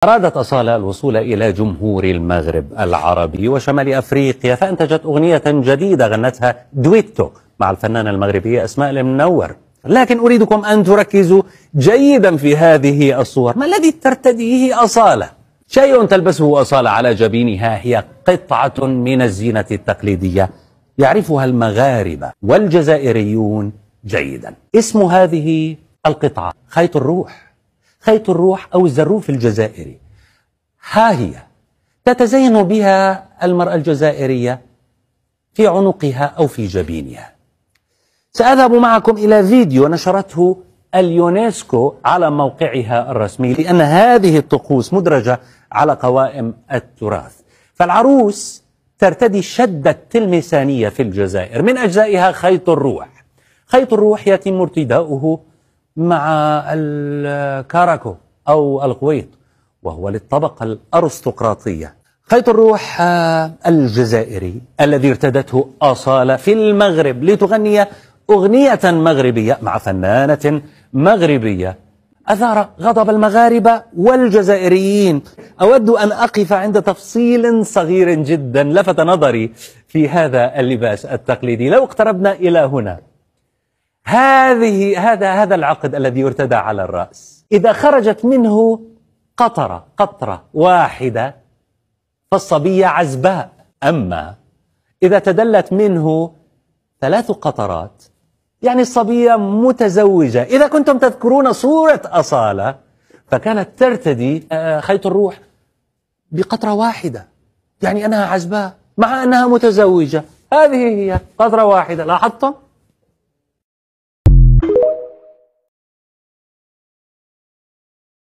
أرادت أصالة الوصول إلى جمهور المغرب العربي وشمال أفريقيا، فأنتجت أغنية جديدة غنتها دويتو مع الفنانة المغربية أسماء المنور. لكن أريدكم أن تركزوا جيدا في هذه الصور. ما الذي ترتديه أصالة؟ شيء تلبسه أصالة على جبينها هي قطعة من الزينة التقليدية يعرفها المغاربة والجزائريون جيدا. اسم هذه القطعة خيط الروح، خيط الروح أو الزروف الجزائري. ها هي تتزين بها المرأة الجزائرية في عنقها أو في جبينها. سأذهب معكم إلى فيديو نشرته اليونسكو على موقعها الرسمي، لأن هذه الطقوس مدرجة على قوائم التراث. فالعروس ترتدي الشدة التلمسانية في الجزائر، من أجزائها خيط الروح. خيط الروح يتم ارتداؤه مع الكاراكو أو القويط، وهو للطبقة الأرستقراطية. خيط الروح الجزائري الذي ارتدته أصالة في المغرب لتغني أغنية مغربية مع فنانة مغربية أثار غضب المغاربة والجزائريين. أود أن أقف عند تفصيل صغير جدا لفت نظري في هذا اللباس التقليدي. لو اقتربنا إلى هنا، هذا العقد الذي يرتدى على الرأس، إذا خرجت منه قطرة واحدة فالصبية عزباء، أما إذا تدلت منه 3 قطرات يعني الصبية متزوجة. إذا كنتم تذكرون صورة أصالة فكانت ترتدي خيط الروح بقطرة واحدة، يعني أنها عزباء مع أنها متزوجة. هذه هي قطرة واحدة، لاحظتم؟